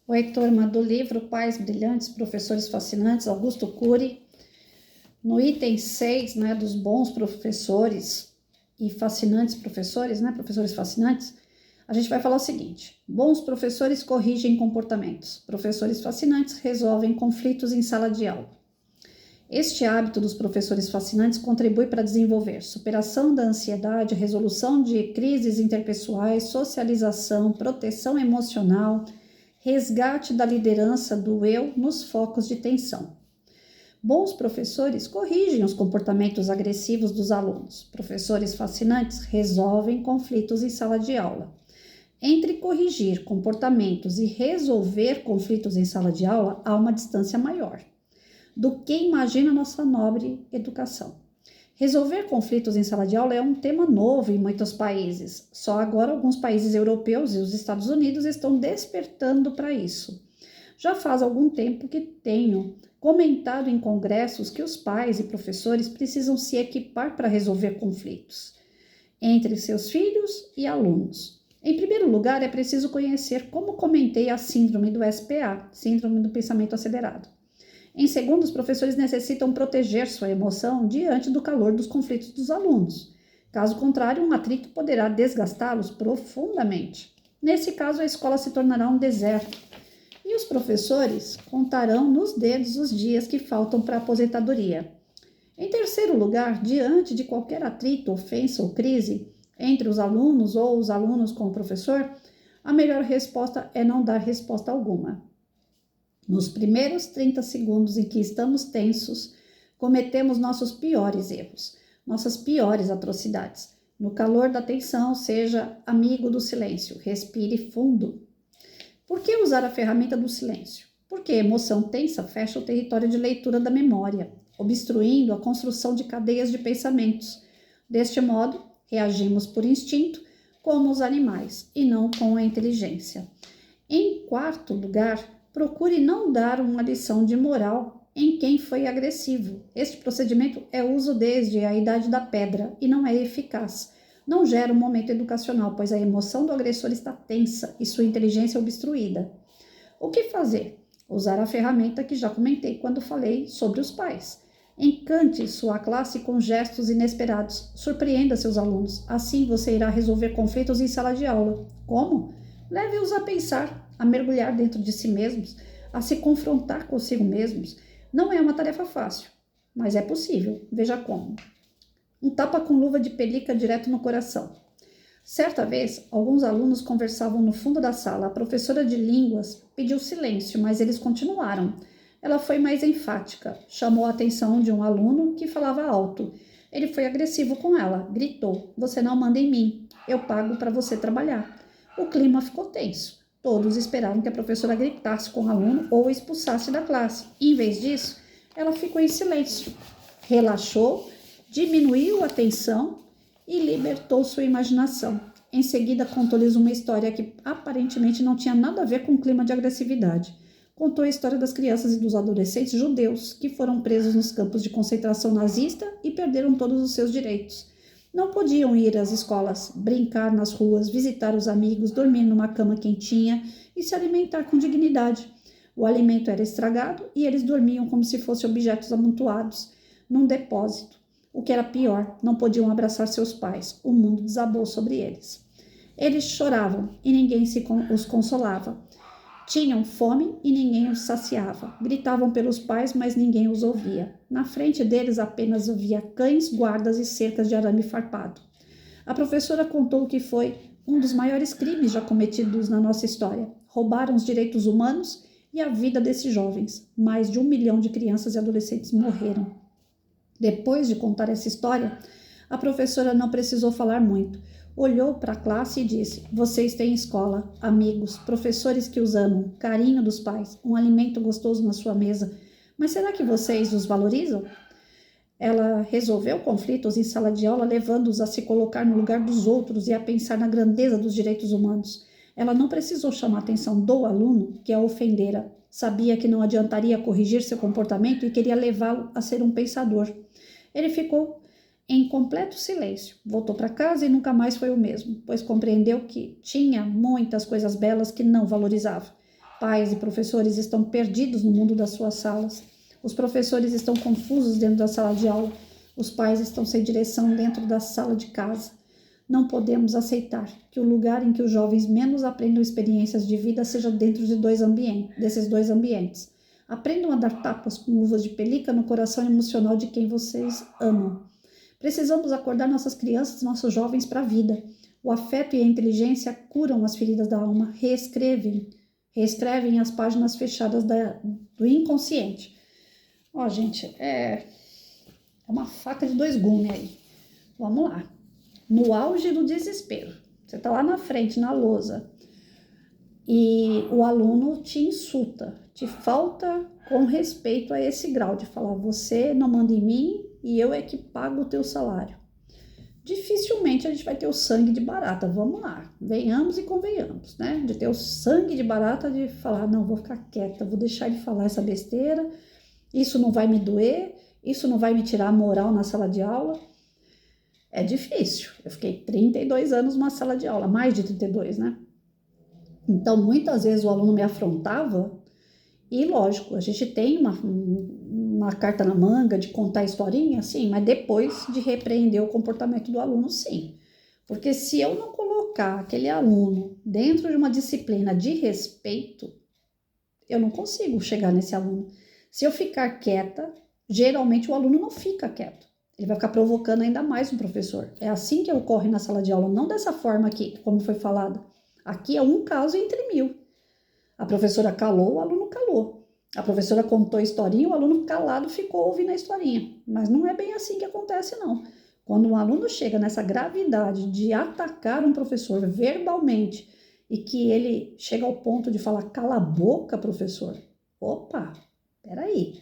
Oi, turma do livro Pais Brilhantes, Professores Fascinantes, Augusto Cury. No item 6, dos bons professores e fascinantes professores, professores fascinantes, a gente vai falar o seguinte: bons professores corrigem comportamentos, professores fascinantes resolvem conflitos em sala de aula. Este hábito dos professores fascinantes contribui para desenvolver superação da ansiedade, resolução de crises interpessoais, socialização, proteção emocional, resgate da liderança do eu nos focos de tensão. Bons professores corrigem os comportamentos agressivos dos alunos. Professores fascinantes resolvem conflitos em sala de aula. Entre corrigir comportamentos e resolver conflitos em sala de aula, há uma distância maior do que imagina nossa nobre educação. Resolver conflitos em sala de aula é um tema novo em muitos países. Só agora alguns países europeus e os Estados Unidos estão despertando para isso. Já faz algum tempo que tenho comentado em congressos que os pais e professores precisam se equipar para resolver conflitos entre seus filhos e alunos. Em primeiro lugar, é preciso conhecer, como comentei, a síndrome do SPA, síndrome do pensamento acelerado. Em segundo, os professores necessitam proteger sua emoção diante do calor dos conflitos dos alunos. Caso contrário, um atrito poderá desgastá-los profundamente. Nesse caso, a escola se tornará um deserto e os professores contarão nos dedos os dias que faltam para a aposentadoria. Em terceiro lugar, diante de qualquer atrito, ofensa ou crise entre os alunos ou os alunos com o professor, a melhor resposta é não dar resposta alguma. Nos primeiros 30 segundos em que estamos tensos, cometemos nossos piores erros, nossas piores atrocidades. No calor da tensão, seja amigo do silêncio, respire fundo. Por que usar a ferramenta do silêncio? Porque a emoção tensa fecha o território de leitura da memória, obstruindo a construção de cadeias de pensamentos. Deste modo, reagimos por instinto, como os animais, e não com a inteligência. Em quarto lugar, procure não dar uma lição de moral em quem foi agressivo. Este procedimento é uso desde a idade da pedra e não é eficaz. Não gera um momento educacional, pois a emoção do agressor está tensa e sua inteligência obstruída. O que fazer? Usar a ferramenta que já comentei quando falei sobre os pais. Encante sua classe com gestos inesperados. Surpreenda seus alunos. Assim você irá resolver conflitos em sala de aula. Como? Leve-os a pensar, a mergulhar dentro de si mesmos, a se confrontar consigo mesmos. Não é uma tarefa fácil, mas é possível. Veja como. Um tapa com luva de pelica direto no coração. Certa vez, alguns alunos conversavam no fundo da sala. A professora de línguas pediu silêncio, mas eles continuaram. Ela foi mais enfática, chamou a atenção de um aluno que falava alto. Ele foi agressivo com ela, gritou: "Você não manda em mim, eu pago para você trabalhar." O clima ficou tenso. Todos esperaram que a professora gritasse com o aluno ou expulsasse da classe. Em vez disso, ela ficou em silêncio, relaxou, diminuiu a tensão e libertou sua imaginação. Em seguida, contou-lhes uma história que aparentemente não tinha nada a ver com o clima de agressividade. Contou a história das crianças e dos adolescentes judeus que foram presos nos campos de concentração nazista e perderam todos os seus direitos. Não podiam ir às escolas, brincar nas ruas, visitar os amigos, dormir numa cama quentinha e se alimentar com dignidade. O alimento era estragado e eles dormiam como se fossem objetos amontoados num depósito. O que era pior, não podiam abraçar seus pais. O mundo desabou sobre eles. Eles choravam e ninguém os consolava. Tinham fome e ninguém os saciava. Gritavam pelos pais, mas ninguém os ouvia. Na frente deles apenas havia cães, guardas e cercas de arame farpado. A professora contou que foi um dos maiores crimes já cometidos na nossa história. Roubaram os direitos humanos e a vida desses jovens. Mais de 1 milhão de crianças e adolescentes morreram. Depois de contar essa história, a professora não precisou falar muito. Olhou para a classe e disse: "Vocês têm escola, amigos, professores que os amam, carinho dos pais, um alimento gostoso na sua mesa. Mas será que vocês os valorizam?" Ela resolveu conflitos em sala de aula, levando-os a se colocar no lugar dos outros e a pensar na grandeza dos direitos humanos. Ela não precisou chamar a atenção do aluno que a ofendera. Sabia que não adiantaria corrigir seu comportamento e queria levá-lo a ser um pensador. Ele ficou em completo silêncio. Voltou para casa e nunca mais foi o mesmo, pois compreendeu que tinha muitas coisas belas que não valorizava. Pais e professores estão perdidos no mundo das suas salas. Os professores estão confusos dentro da sala de aula. Os pais estão sem direção dentro da sala de casa. Não podemos aceitar que o lugar em que os jovens menos aprendam experiências de vida seja dentro desses dois ambientes. Aprendam a dar tapas com luvas de pelica no coração emocional de quem vocês amam. Precisamos acordar nossas crianças, nossos jovens para a vida. O afeto e a inteligência curam as feridas da alma, reescrevem as páginas fechadas do inconsciente. Ó, gente, é uma faca de dois gumes aí. Vamos lá. No auge do desespero, você está lá na frente, na lousa, e o aluno te insulta, te falta com respeito a esse grau de falar, você não manda em mim e eu é que pago o teu salário. Dificilmente a gente vai ter o sangue de barata, vamos lá, venhamos e convenhamos, né? De ter o sangue de barata de falar, não, vou ficar quieta, vou deixar de falar essa besteira, isso não vai me doer, isso não vai me tirar a moral na sala de aula. É difícil, eu fiquei 32 anos numa sala de aula, mais de 32, né? Então, muitas vezes o aluno me afrontava e, lógico, a gente tem uma carta na manga de contar historinha, sim, mas depois de repreender o comportamento do aluno, sim. Porque se eu não colocar aquele aluno dentro de uma disciplina de respeito, eu não consigo chegar nesse aluno. Se eu ficar quieta, geralmente o aluno não fica quieto. Ele vai ficar provocando ainda mais o professor. É assim que ocorre na sala de aula, não dessa forma aqui, como foi falado. Aqui é um caso entre 1000. A professora calou, o aluno calou. A professora contou a historinha, o aluno calado ficou ouvindo a historinha. Mas não é bem assim que acontece, não. Quando um aluno chega nessa gravidade de atacar um professor verbalmente e que ele chega ao ponto de falar, cala a boca, professor. Opa, peraí.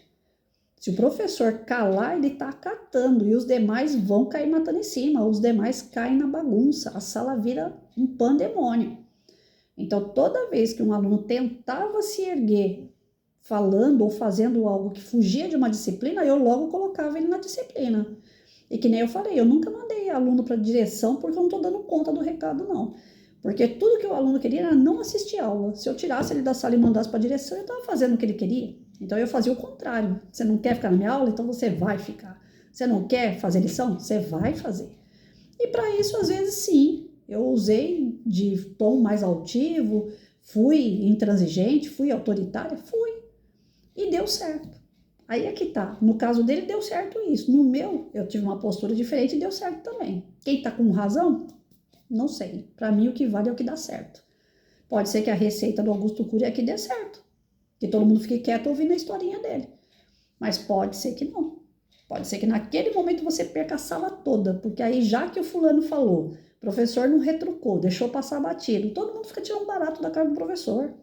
Se o professor calar, ele está acatando e os demais vão cair matando em cima, os demais caem na bagunça, a sala vira um pandemônio. Então, toda vez que um aluno tentava se erguer falando ou fazendo algo que fugia de uma disciplina, eu logo colocava ele na disciplina. E que nem eu falei, eu nunca mandei aluno para direção porque eu não estou dando conta do recado, não. Porque tudo que o aluno queria era não assistir aula. Se eu tirasse ele da sala e mandasse para a direção, eu estava fazendo o que ele queria. Então, eu fazia o contrário. Você não quer ficar na minha aula? Então, você vai ficar. Você não quer fazer lição? Você vai fazer. E para isso, às vezes, sim, eu usei de tom mais altivo, fui intransigente, fui autoritária, fui. E deu certo. Aí é que tá. No caso dele, deu certo isso. No meu, eu tive uma postura diferente e deu certo também. Quem tá com razão? Não sei. Para mim, o que vale é o que dá certo. Pode ser que a receita do Augusto Cury é que dê certo. Que todo mundo fique quieto ouvindo a historinha dele. Mas pode ser que não. Pode ser que naquele momento você perca a sala toda, porque aí já que o fulano falou, o professor não retrucou, deixou passar batido, todo mundo fica tirando barato da cara do professor.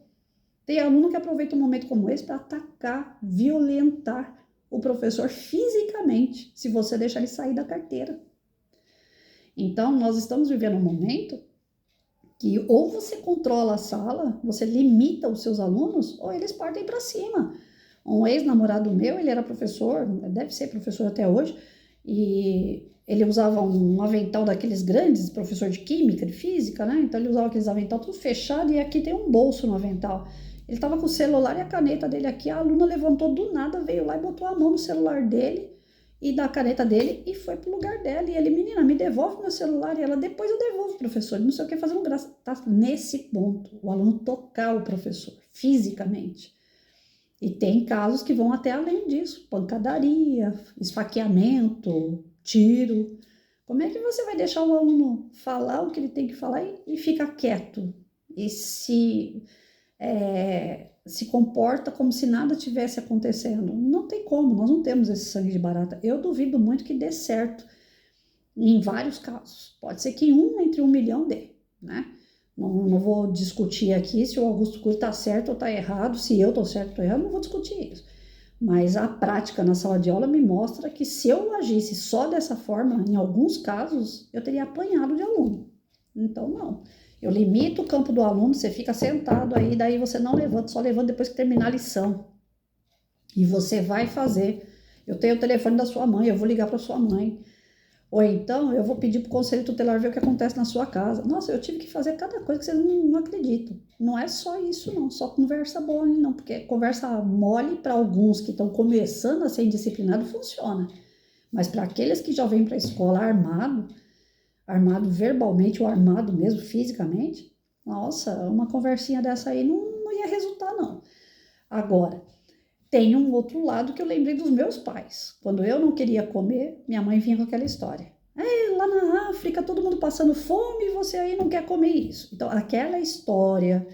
Tem aluno que aproveita um momento como esse para atacar, violentar o professor fisicamente, se você deixar ele sair da carteira. Então, nós estamos vivendo um momento que ou você controla a sala, você limita os seus alunos, ou eles partem para cima. Um ex-namorado meu, ele era professor, deve ser professor até hoje, e ele usava um avental daqueles grandes, professor de química, de física, né? Então ele usava aqueles avental tudo fechado e aqui tem um bolso no avental. Ele estava com o celular e a caneta dele aqui, a aluna levantou do nada, veio lá e botou a mão no celular dele e da caneta dele e foi pro lugar dela. E ele, menina, me devolve meu celular. E ela, depois eu devolvo, professor. Não sei o que, fazendo graça. Tá nesse ponto, o aluno tocar o professor, fisicamente. E tem casos que vão até além disso, pancadaria, esfaqueamento, tiro. Como é que você vai deixar o aluno falar o que ele tem que falar e ficar quieto? E se comporta como se nada tivesse acontecendo? Não tem como, nós não temos esse sangue de barata. Eu duvido muito que dê certo em vários casos. Pode ser que entre 1 milhão dê, né? Não vou discutir aqui se o Augusto Cury está certo ou está errado, se eu estou certo ou estou errado, não vou discutir isso. Mas a prática na sala de aula me mostra que se eu agisse só dessa forma, em alguns casos, eu teria apanhado de aluno. Então, não. Eu limito o campo do aluno, você fica sentado aí, daí você não levanta, só levanta depois que terminar a lição. E você vai fazer. Eu tenho o telefone da sua mãe, eu vou ligar para sua mãe. Ou então eu vou pedir para o conselho tutelar ver o que acontece na sua casa. Nossa, eu tive que fazer cada coisa que vocês não acreditam. Não é só isso, não, só conversa mole, não, porque conversa mole para alguns que estão começando a ser indisciplinados funciona. Mas para aqueles que já vêm para a escola armado verbalmente ou armado mesmo fisicamente, nossa, uma conversinha dessa aí não ia resultar, não. Agora, tem um outro lado que eu lembrei dos meus pais. Quando eu não queria comer, minha mãe vinha com aquela história. Lá na África, todo mundo passando fome e você aí não quer comer isso. Então, aquela história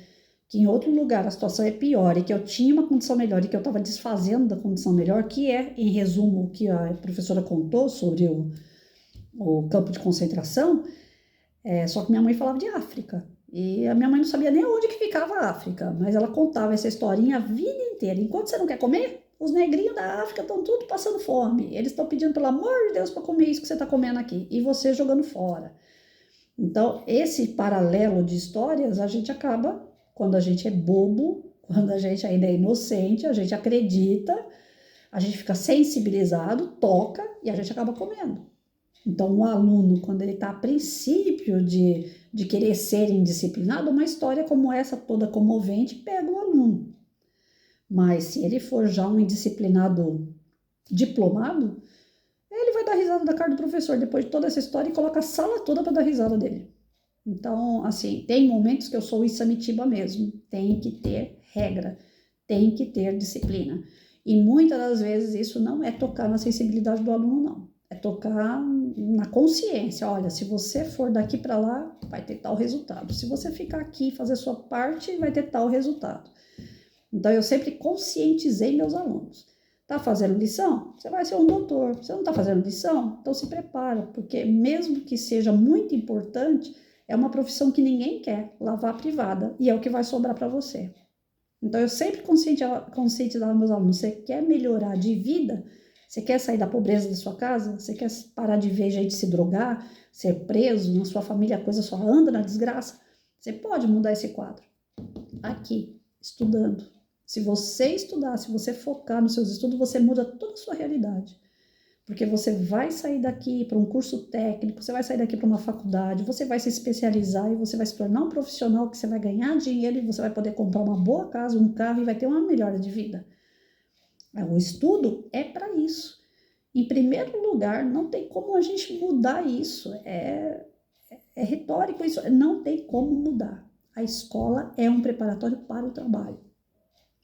que em outro lugar a situação é pior e que eu tinha uma condição melhor e que eu estava desfazendo da condição melhor, que é, em resumo, o que a professora contou sobre o campo de concentração, só que minha mãe falava de África. E a minha mãe não sabia nem onde que ficava a África, mas ela contava essa historinha a vida inteira. Enquanto você não quer comer, os negrinhos da África estão tudo passando fome. Eles estão pedindo, pelo amor de Deus, para comer isso que você está comendo aqui. E você jogando fora. Então, esse paralelo de histórias, a gente acaba, quando a gente é bobo, quando a gente ainda é inocente, a gente acredita, a gente fica sensibilizado, toca e a gente acaba comendo. Então, o aluno, quando ele está a princípio de querer ser indisciplinado, uma história como essa toda comovente pega o aluno. Mas se ele for já um indisciplinado diplomado, ele vai dar risada da cara do professor depois de toda essa história e coloca a sala toda para dar risada dele. Então, assim, tem momentos que eu sou Issamitiba mesmo. Tem que ter regra, tem que ter disciplina. E muitas das vezes isso não é tocar na sensibilidade do aluno, não. É tocar na consciência. Olha, se você for daqui para lá, vai ter tal resultado. Se você ficar aqui e fazer sua parte, vai ter tal resultado. Então, eu sempre conscientizei meus alunos. Tá fazendo lição? Você vai ser um doutor. Você não tá fazendo lição? Então, se prepara, porque mesmo que seja muito importante, é uma profissão que ninguém quer, lavar a privada, e é o que vai sobrar para você. Então, eu sempre conscientizava meus alunos. Você quer melhorar de vida? Você quer sair da pobreza da sua casa? Você quer parar de ver gente se drogar, ser preso, na sua família a coisa só anda na desgraça? Você pode mudar esse quadro. Aqui, estudando. Se você estudar, se você focar nos seus estudos, você muda toda a sua realidade. Porque você vai sair daqui para um curso técnico, você vai sair daqui para uma faculdade, você vai se especializar e você vai se tornar um profissional que você vai ganhar dinheiro e você vai poder comprar uma boa casa, um carro e vai ter uma melhora de vida. O estudo é para isso. Em primeiro lugar, não tem como a gente mudar isso. É retórico isso. Não tem como mudar. A escola é um preparatório para o trabalho.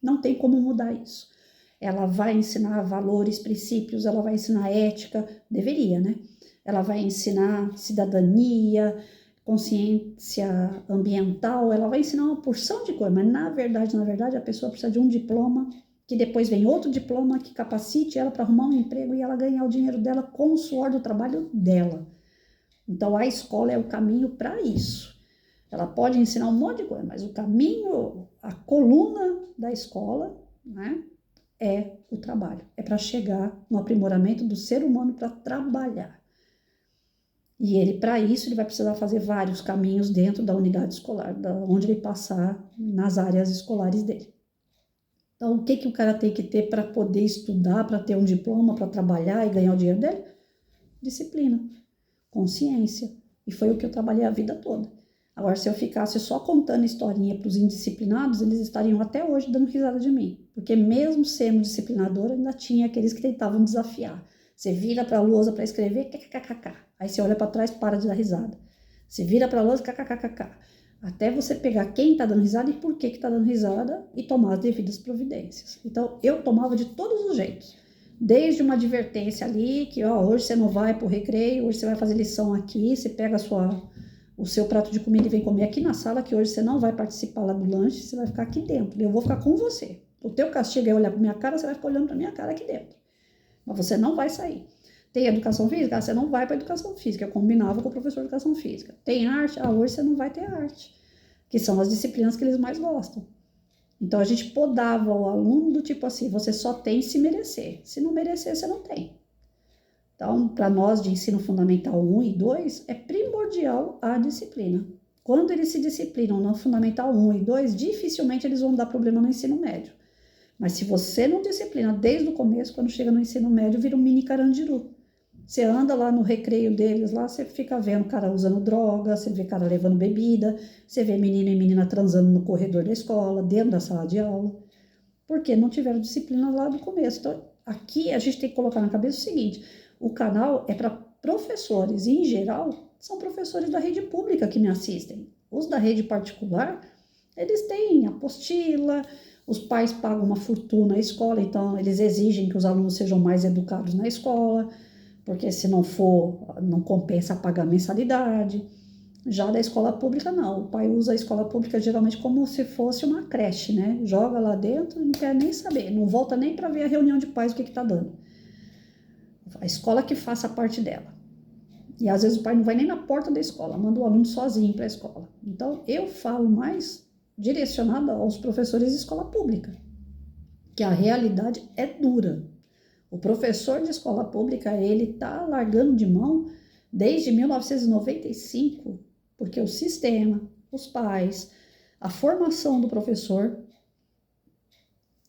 Não tem como mudar isso. Ela vai ensinar valores, princípios, ela vai ensinar ética, deveria, né? Ela vai ensinar cidadania, consciência ambiental, ela vai ensinar uma porção de coisa, mas na verdade, a pessoa precisa de um diploma, que depois vem outro diploma que capacite ela para arrumar um emprego e ela ganhar o dinheiro dela com o suor do trabalho dela. Então, a escola é o caminho para isso. Ela pode ensinar um monte de coisa, mas o caminho, a coluna da escola, né, é o trabalho. É para chegar no aprimoramento do ser humano para trabalhar. E ele, para isso, ele vai precisar fazer vários caminhos dentro da unidade escolar, onde ele passar nas áreas escolares dele. Então, o que o cara tem que ter para poder estudar, para ter um diploma, para trabalhar e ganhar o dinheiro dele? Disciplina, consciência. E foi o que eu trabalhei a vida toda. Agora, se eu ficasse só contando historinha para os indisciplinados, eles estariam até hoje dando risada de mim. Porque mesmo sendo disciplinadora, ainda tinha aqueles que tentavam desafiar. Você vira para a lousa para escrever, kkkk. Aí você olha para trás, para de dar risada. Você vira para a lousa, kkkk. Até você pegar quem está dando risada e por que está dando risada e tomar as devidas providências. Então, eu tomava de todos os jeitos. Desde uma advertência ali, que hoje você não vai para o recreio, hoje você vai fazer lição aqui, você pega o seu prato de comida e vem comer aqui na sala, que hoje você não vai participar lá do lanche, você vai ficar aqui dentro. Eu vou ficar com você. O teu castigo é olhar para minha cara, você vai ficar olhando para minha cara aqui dentro. Mas você não vai sair. Tem educação física? Você não vai para educação física. Eu combinava com o professor de educação física. Tem arte? Hoje você não vai ter arte. Que são as disciplinas que eles mais gostam. Então, a gente podava o aluno do tipo assim, você só tem se merecer. Se não merecer, você não tem. Então, para nós de ensino fundamental 1 e 2, é primordial a disciplina. Quando eles se disciplinam no fundamental 1 e 2, dificilmente eles vão dar problema no ensino médio. Mas se você não disciplina desde o começo, quando chega no ensino médio, vira um mini carandiru. Você anda lá no recreio deles, lá você fica vendo cara usando droga, você vê cara levando bebida, você vê menino e menina transando no corredor da escola, dentro da sala de aula, porque não tiveram disciplina lá do começo. Então, aqui a gente tem que colocar na cabeça o seguinte: o canal é para professores, e em geral, são professores da rede pública que me assistem. Os da rede particular, eles têm apostila, os pais pagam uma fortuna à escola, então eles exigem que os alunos sejam mais educados na escola, porque se não for, não compensa pagar mensalidade. Já da escola pública, não. O pai usa a escola pública geralmente como se fosse uma creche, né? Joga lá dentro e não quer nem saber, não volta nem para ver a reunião de pais o que está dando. A escola que faça a parte dela. E às vezes o pai não vai nem na porta da escola, manda o aluno sozinho para a escola. Então eu falo mais direcionada aos professores de escola pública, que a realidade é dura. O professor de escola pública, ele está largando de mão desde 1995, porque o sistema, os pais, a formação do professor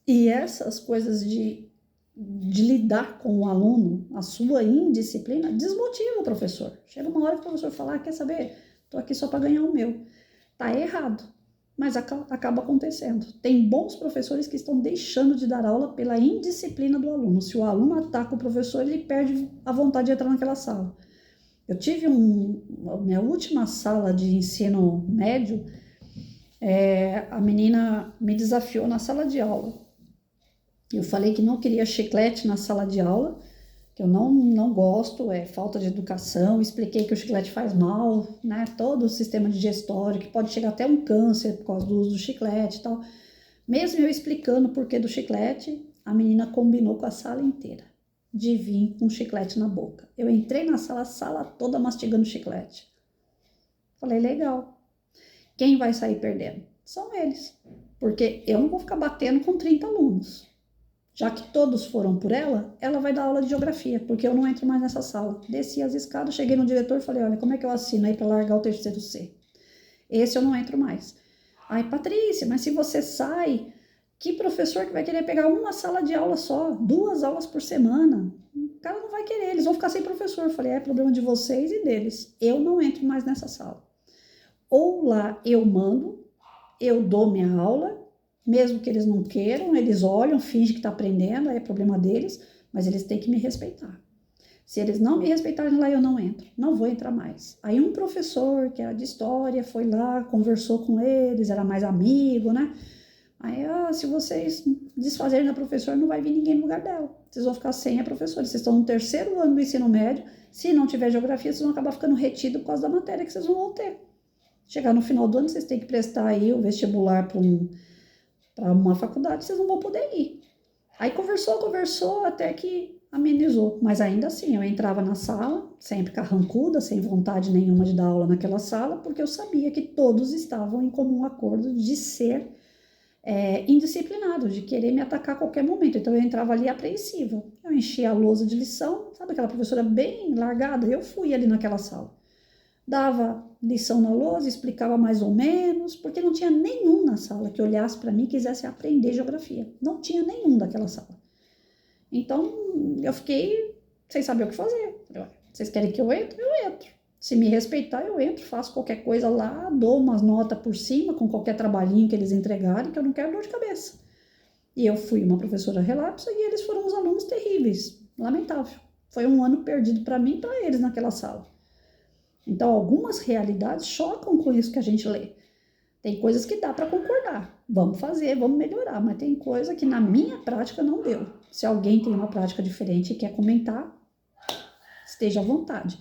e essas coisas de lidar com o aluno, a sua indisciplina, desmotiva o professor. Chega uma hora que o professor fala, quer saber? Estou aqui só para ganhar o meu. Tá errado, mas acaba acontecendo. Tem bons professores que estão deixando de dar aula pela indisciplina do aluno. Se o aluno ataca o professor, ele perde a vontade de entrar naquela sala. Eu tive minha última sala de ensino médio, a menina me desafiou na sala de aula. Eu falei que não queria chiclete na sala de aula, que eu não gosto, é falta de educação. Expliquei que o chiclete faz mal, né? Todo o sistema digestório, que pode chegar até um câncer por causa do uso do chiclete e tal. Mesmo eu explicando o porquê do chiclete, a menina combinou com a sala inteira de vir com chiclete na boca. Eu entrei na sala, a sala toda mastigando chiclete. Falei, legal. Quem vai sair perdendo? São eles. Porque eu não vou ficar batendo com 30 alunos. Já que todos foram por ela, ela vai dar aula de geografia, porque eu não entro mais nessa sala. Desci as escadas, cheguei no diretor e falei, olha, como é que eu assino aí para largar o terceiro C? Esse eu não entro mais. Ai, Patrícia, mas se você sai, que professor que vai querer pegar uma sala de aula só, 2 aulas por semana? O cara não vai querer, eles vão ficar sem professor. Eu falei, é problema de vocês e deles. Eu não entro mais nessa sala. Ou lá eu mando, eu dou minha aula, mesmo que eles não queiram, eles olham, fingem que está aprendendo, aí é problema deles, mas eles têm que me respeitar. Se eles não me respeitarem lá, eu não entro, não vou entrar mais. Aí um professor, que era de história, foi lá, conversou com eles, era mais amigo, né? Aí, se vocês desfazerem da professora, não vai vir ninguém no lugar dela. Vocês vão ficar sem a professora. Vocês estão no 3º ano do ensino médio, se não tiver geografia, vocês vão acabar ficando retidos por causa da matéria que vocês não vão ter. Chegar no final do ano, vocês têm que prestar aí o vestibular para uma faculdade, vocês não vão poder ir. Aí conversou, até que amenizou. Mas ainda assim, eu entrava na sala, sempre carrancuda, sem vontade nenhuma de dar aula naquela sala, porque eu sabia que todos estavam em comum acordo de ser indisciplinados, de querer me atacar a qualquer momento. Então eu entrava ali apreensiva. Eu enchia a lousa de lição, sabe aquela professora bem largada? Eu fui ali naquela sala. Dava lição na lousa, explicava mais ou menos, porque não tinha nenhum na sala que olhasse para mim e quisesse aprender geografia. Não tinha nenhum daquela sala. Então, eu fiquei sem saber o que fazer. Vocês querem que eu entre? Eu entro. Se me respeitar, eu entro, faço qualquer coisa lá, dou umas notas por cima com qualquer trabalhinho que eles entregarem, que eu não quero dor de cabeça. E eu fui uma professora relapsa e eles foram uns alunos terríveis. Lamentável. Foi um ano perdido para mim e para eles naquela sala. Então, algumas realidades chocam com isso que a gente lê. Tem coisas que dá para concordar. Vamos fazer, vamos melhorar. Mas tem coisa que na minha prática não deu. Se alguém tem uma prática diferente e quer comentar, esteja à vontade.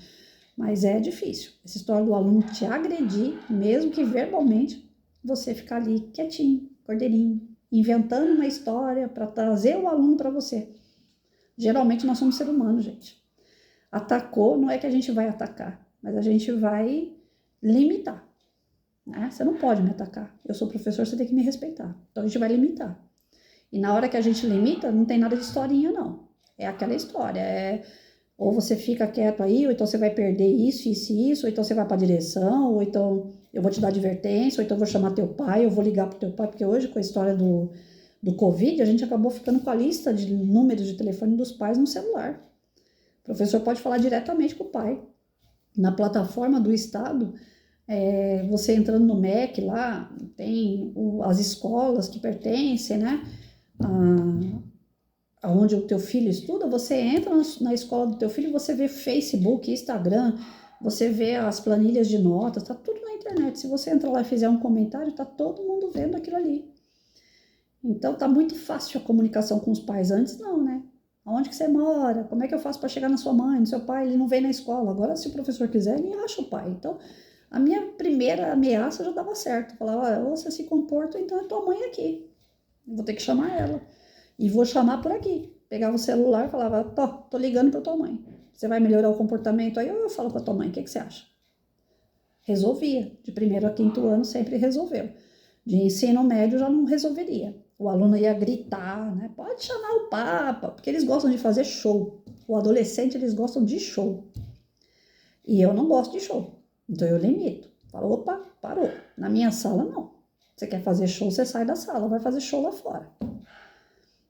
Mas é difícil. Essa história do aluno te agredir, mesmo que verbalmente, você ficar ali quietinho, cordeirinho, inventando uma história para trazer o aluno para você. Geralmente nós somos seres humanos, gente. Atacou, não é que a gente vai atacar, mas a gente vai limitar, né? Você não pode me atacar. Eu sou professor, você tem que me respeitar. Então a gente vai limitar. E na hora que a gente limita, não tem nada de historinha, não. É aquela história, ou você fica quieto aí, ou então você vai perder isso, ou então você vai para a direção, ou então eu vou te dar advertência, ou então eu vou chamar teu pai, eu vou ligar pro teu pai, porque hoje com a história do Covid, a gente acabou ficando com a lista de números de telefone dos pais no celular. O professor pode falar diretamente com o pai. Na plataforma do Estado, você entrando no MEC lá, tem as escolas que pertencem, né? Aonde o teu filho estuda, você entra na escola do teu filho, você vê Facebook, Instagram, você vê as planilhas de notas, tá tudo na internet. Se você entrar lá e fizer um comentário, tá todo mundo vendo aquilo ali. Então tá muito fácil a comunicação com os pais. Antes não, né? Aonde que você mora? Como é que eu faço para chegar na sua mãe, no seu pai? Ele não vem na escola. Agora, se o professor quiser, ele acha o pai. Então, a minha primeira ameaça já dava certo. Eu falava, ou você se comporta, então é tua mãe aqui. Eu vou ter que chamar ela. E vou chamar por aqui. Pegava o celular e falava, tô ligando pra tua mãe. Você vai melhorar o comportamento aí ou eu falo com a tua mãe? O que você acha? Resolvia. De primeiro a quinto ano sempre resolveu. De ensino médio já não resolveria. O aluno ia gritar, né? Pode chamar o Papa, porque eles gostam de fazer show. O adolescente, eles gostam de show. E eu não gosto de show. Então eu limito. Falo, opa, parou. Na minha sala, não. Você quer fazer show, você sai da sala, vai fazer show lá fora.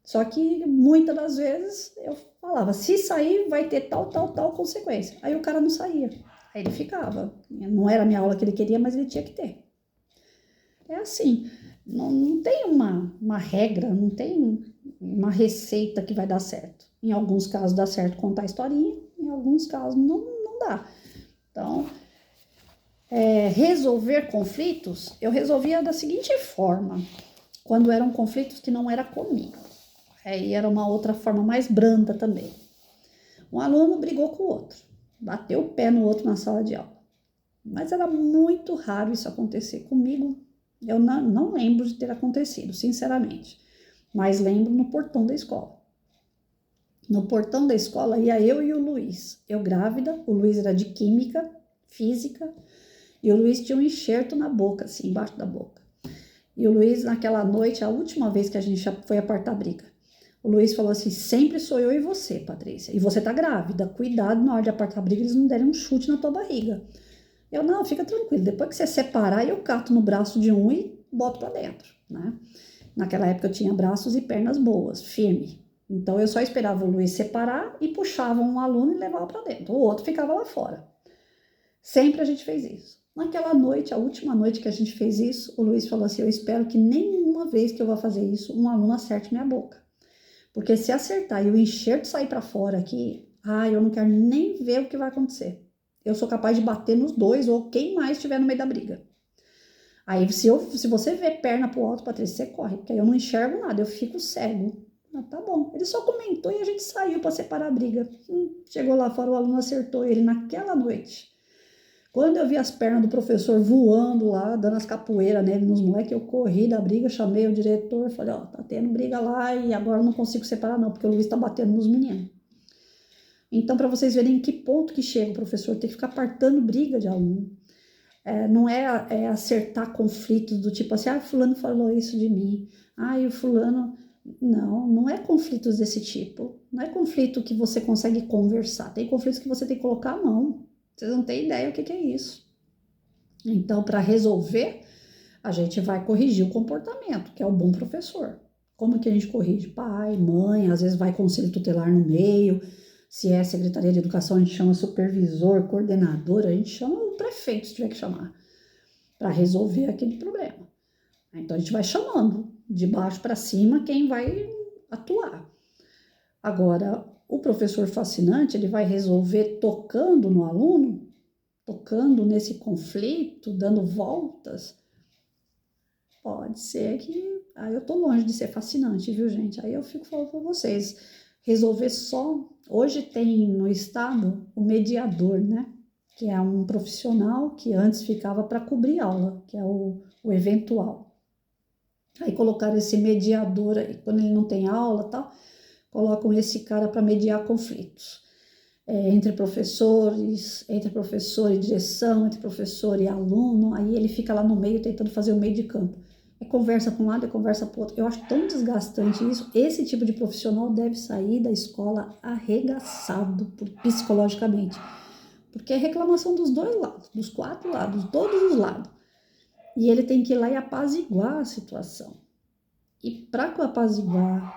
Só que muitas das vezes eu falava, se sair vai ter tal consequência. Aí o cara não saía. Aí ele ficava. Não era a minha aula que ele queria, mas ele tinha que ter. É assim, não tem uma regra, não tem uma receita que vai dar certo. Em alguns casos dá certo contar historinha, em alguns casos não dá. Então, resolver conflitos, eu resolvia da seguinte forma, quando eram conflitos que não era comigo. Aí era uma outra forma mais branda também. Um aluno brigou com o outro, bateu o pé no outro na sala de aula. Mas era muito raro isso acontecer comigo. Eu não lembro de ter acontecido, sinceramente. Mas lembro no portão da escola. No portão da escola ia eu e o Luiz. Eu grávida, o Luiz era de química, física, e o Luiz tinha um enxerto na boca, assim, embaixo da boca. E o Luiz, naquela noite, a última vez que a gente foi apartar briga, o Luiz falou assim, sempre sou eu e você, Patrícia. E você tá grávida, cuidado na hora de apartar briga, eles não derem um chute na tua barriga. Eu, não, fica tranquilo, depois que você separar, eu cato no braço de um e boto pra dentro, né? Naquela época eu tinha braços e pernas boas, firme. Então eu só esperava o Luiz separar e puxava um aluno e levava pra dentro. O outro ficava lá fora. Sempre a gente fez isso. Naquela noite, a última noite que a gente fez isso, o Luiz falou assim, eu espero que nenhuma vez que eu vou fazer isso, um aluno acerte minha boca. Porque se acertar e o enxerto sair pra fora aqui, eu não quero nem ver o que vai acontecer. Eu sou capaz de bater nos dois ou quem mais estiver no meio da briga. Aí, se você vê perna pro alto, Patrícia, você corre, porque aí eu não enxergo nada, eu fico cego. Tá bom. Ele só comentou e a gente saiu para separar a briga. Chegou lá fora, o aluno acertou ele naquela noite. Quando eu vi as pernas do professor voando lá, dando as capoeiras nele, nos moleques, eu corri da briga, chamei o diretor, falei, tá tendo briga lá e agora não consigo separar não, porque o Luiz tá batendo nos meninos. Então, para vocês verem em que ponto que chega o professor, tem que ficar apartando briga de aluno. Não é acertar conflitos do tipo assim, fulano falou isso de mim, o fulano... Não é conflitos desse tipo. Não é conflito que você consegue conversar. Tem conflitos que você tem que colocar a mão. Vocês não têm ideia o que é isso. Então, para resolver, a gente vai corrigir o comportamento, que é o bom professor. Como que a gente corrige? Pai, mãe, às vezes vai conselho tutelar no meio. Se é Secretaria de Educação, a gente chama supervisor, coordenador, a gente chama o prefeito, se tiver que chamar, para resolver aquele problema. Então, a gente vai chamando de baixo para cima quem vai atuar. Agora, o professor fascinante, ele vai resolver tocando no aluno, tocando nesse conflito, dando voltas. Pode ser que... eu tô longe de ser fascinante, viu, gente? Aí eu fico falando para vocês, resolver só... Hoje tem no estado o mediador, né? Que é um profissional que antes ficava para cobrir aula, que é o eventual. Aí colocaram esse mediador aí, quando ele não tem aula e tal, colocam esse cara para mediar conflitos. Entre professor e direção, entre professor e aluno, aí ele fica lá no meio tentando fazer o meio de campo. É conversa para um lado, é conversa para o outro. Eu acho tão desgastante isso. Esse tipo de profissional deve sair da escola arregaçado psicologicamente. Porque é reclamação dos dois lados, dos quatro lados, todos os lados. E ele tem que ir lá e apaziguar a situação. E para apaziguar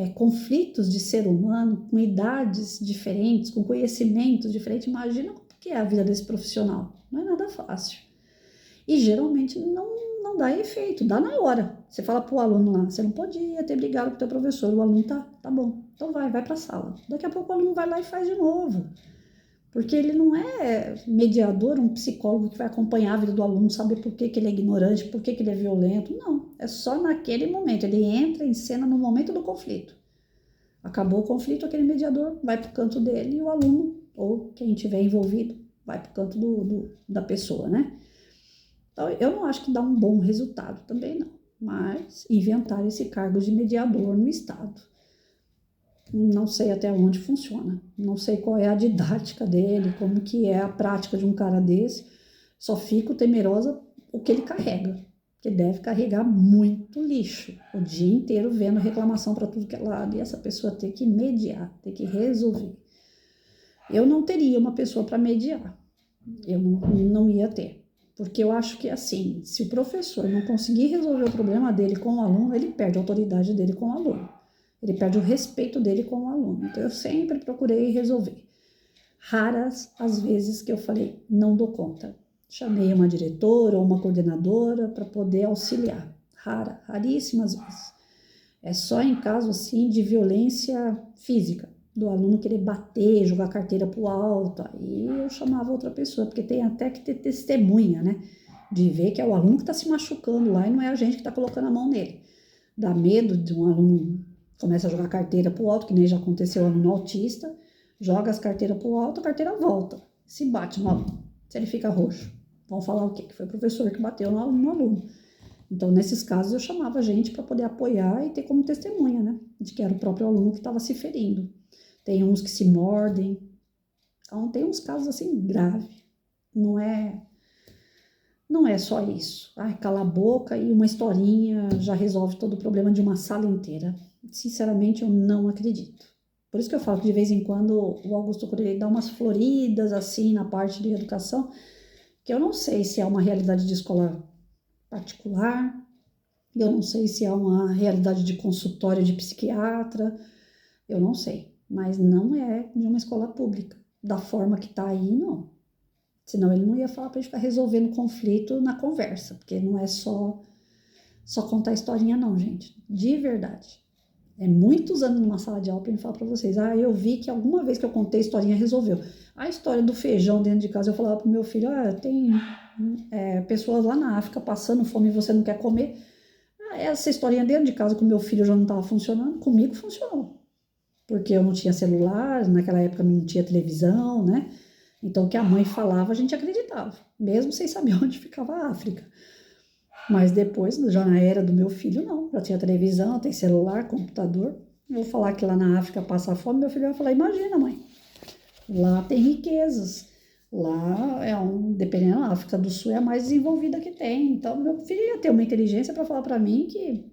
conflitos de ser humano, com idades diferentes, com conhecimentos diferentes. Imagina como que é a vida desse profissional. Não é nada fácil. E geralmente não dá efeito, dá na hora. Você fala pro aluno lá, você não podia ter brigado com o teu professor. O aluno tá bom, então vai pra sala. Daqui a pouco o aluno vai lá e faz de novo. Porque ele não é mediador, um psicólogo que vai acompanhar a vida do aluno, saber por que ele é ignorante, por que ele é violento. Não, é só naquele momento. Ele entra em cena no momento do conflito. Acabou o conflito, aquele mediador vai para o canto dele e o aluno, ou quem estiver envolvido, vai para o canto da pessoa, né? Então, eu não acho que dá um bom resultado também, não. Mas inventar esse cargo de mediador no Estado. Não sei até onde funciona, não sei qual é a didática dele, como que é a prática de um cara desse, só fico temerosa o que ele carrega, que deve carregar muito lixo, o dia inteiro vendo reclamação para tudo que é lado, e essa pessoa ter que mediar, ter que resolver. Eu não teria uma pessoa para mediar, eu não ia ter, porque eu acho que assim, se o professor não conseguir resolver o problema dele com o aluno, ele perde a autoridade dele com o aluno. Ele perde o respeito dele com o aluno. Então, eu sempre procurei resolver. Raras as vezes que eu falei, não dou conta. Chamei uma diretora ou uma coordenadora para poder auxiliar. Raríssimas vezes. É só em caso, assim, de violência física, do aluno querer bater, jogar a carteira pro alto. Aí eu chamava outra pessoa, porque tem até que ter testemunha, né? De ver que é o aluno que está se machucando lá e não é a gente que está colocando a mão nele. Dá medo de um aluno começa a jogar a carteira pro alto, que nem já aconteceu aluno autista, joga as carteiras pro alto, a carteira volta, se bate no aluno, se ele fica roxo. Vão falar o quê? Que foi o professor que bateu no aluno. Então, nesses casos, eu chamava a gente para poder apoiar e ter como testemunha, né? De que era o próprio aluno que estava se ferindo. Tem uns que se mordem. Então, tem uns casos assim graves. Não é só isso. Ai, cala a boca e uma historinha já resolve todo o problema de uma sala inteira. Sinceramente, eu não acredito. Por isso que eu falo que de vez em quando o Augusto Cury dá umas floridas assim na parte de educação, que eu não sei se é uma realidade de escola particular, eu não sei se é uma realidade de consultório de psiquiatra, eu não sei. Mas não é de uma escola pública. Da forma que tá aí, não. Senão ele não ia falar pra gente ficar resolvendo conflito na conversa, porque não é só contar historinha não, gente. De verdade. É muitos anos numa sala de aula para eu falar para vocês. Eu vi que alguma vez que eu contei historinha resolveu. A história do feijão dentro de casa, eu falava pro meu filho, tem pessoas lá na África passando fome e você não quer comer. Essa historinha dentro de casa com meu filho já não estava funcionando, comigo funcionou. Porque eu não tinha celular, naquela época não tinha televisão, né? Então o que a mãe falava a gente acreditava, mesmo sem saber onde ficava a África. Mas depois, já na era do meu filho, não. Já tinha televisão, tem celular, computador. Vou falar que lá na África passa fome, meu filho vai falar, imagina, mãe. Lá tem riquezas. Lá dependendo, a África do Sul é a mais desenvolvida que tem. Então, meu filho ia ter uma inteligência para falar para mim que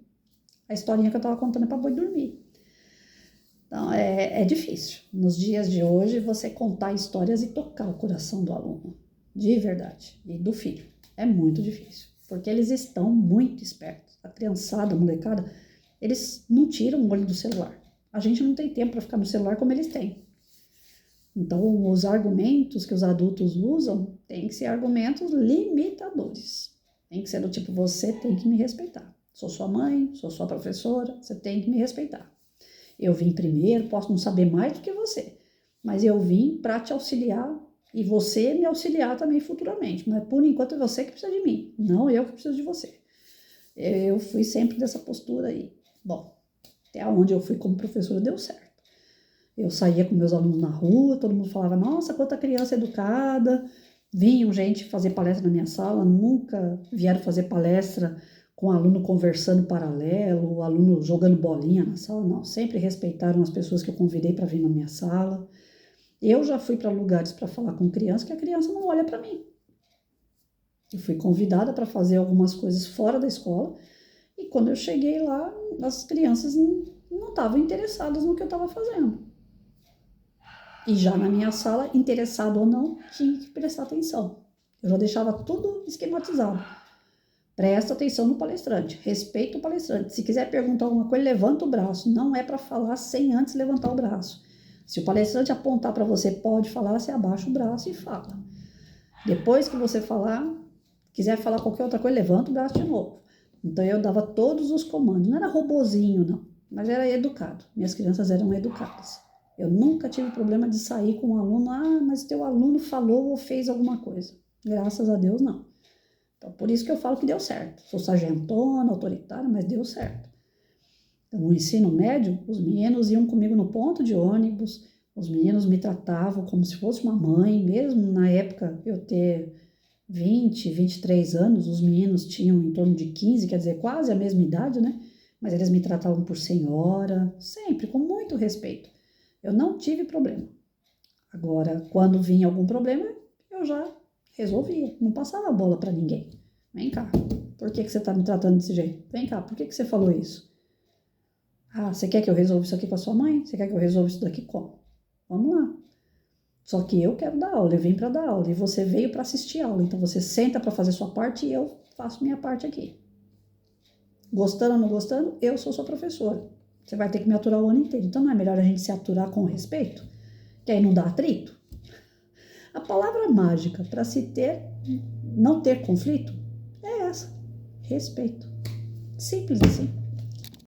a historinha que eu estava contando é para boi dormir. Então, é difícil. Nos dias de hoje, você contar histórias e tocar o coração do aluno. De verdade. E do filho. É muito difícil. Porque eles estão muito espertos. A criançada, a molecada, eles não tiram o olho do celular. A gente não tem tempo para ficar no celular como eles têm. Então, os argumentos que os adultos usam têm que ser argumentos limitadores. Tem que ser do tipo, você tem que me respeitar. Sou sua mãe, sou sua professora, você tem que me respeitar. Eu vim primeiro, posso não saber mais do que você, mas eu vim para te auxiliar e você me auxiliar também futuramente. Mas por enquanto é você que precisa de mim, não eu que preciso de você. Eu fui sempre dessa postura aí. Bom, até onde eu fui como professora deu certo. Eu saía com meus alunos na rua, todo mundo falava, nossa, quanta criança educada. Vinham gente fazer palestra na minha sala, nunca vieram fazer palestra com o aluno conversando paralelo, o aluno jogando bolinha na sala, não. Sempre respeitaram as pessoas que eu convidei para vir na minha sala. Eu já fui para lugares para falar com criança que a criança não olha para mim. Eu fui convidada para fazer algumas coisas fora da escola e quando eu cheguei lá, as crianças não estavam interessadas no que eu estava fazendo. E já na minha sala, interessado ou não, tinha que prestar atenção. Eu já deixava tudo esquematizado. Presta atenção no palestrante, respeita o palestrante. Se quiser perguntar alguma coisa, levanta o braço. Não é para falar sem antes levantar o braço. Se o palestrante apontar para você, pode falar, você abaixa o braço e fala. Depois que você falar, quiser falar qualquer outra coisa, levanta o braço de novo. Então eu dava todos os comandos. Não era robozinho, não, mas era educado. Minhas crianças eram educadas. Eu nunca tive problema de sair com um aluno, mas teu aluno falou ou fez alguma coisa. Graças a Deus, não. Então, por isso que eu falo que deu certo. Sou sargentona, autoritária, mas deu certo. Então, no ensino médio, os meninos iam comigo no ponto de ônibus, os meninos me tratavam como se fosse uma mãe, mesmo na época eu ter 20, 23 anos, os meninos tinham em torno de 15, quer dizer, quase a mesma idade, né? Mas eles me tratavam por senhora, sempre com muito respeito. Eu não tive problema. Agora, quando vinha algum problema, eu já resolvia, não passava a bola para ninguém. Vem cá, por que você está me tratando desse jeito? Vem cá, por que você falou isso? Ah, você quer que eu resolva isso aqui com a sua mãe? Você quer que eu resolva isso daqui como? Vamos lá. Só que eu quero dar aula, eu vim para dar aula e você veio para assistir aula. Então você senta para fazer sua parte e eu faço minha parte aqui. Gostando ou não gostando, eu sou sua professora. Você vai ter que me aturar o ano inteiro. Então não é melhor a gente se aturar com respeito? Que aí não dá atrito? A palavra mágica para se ter, não ter conflito, é essa: respeito. Simples assim.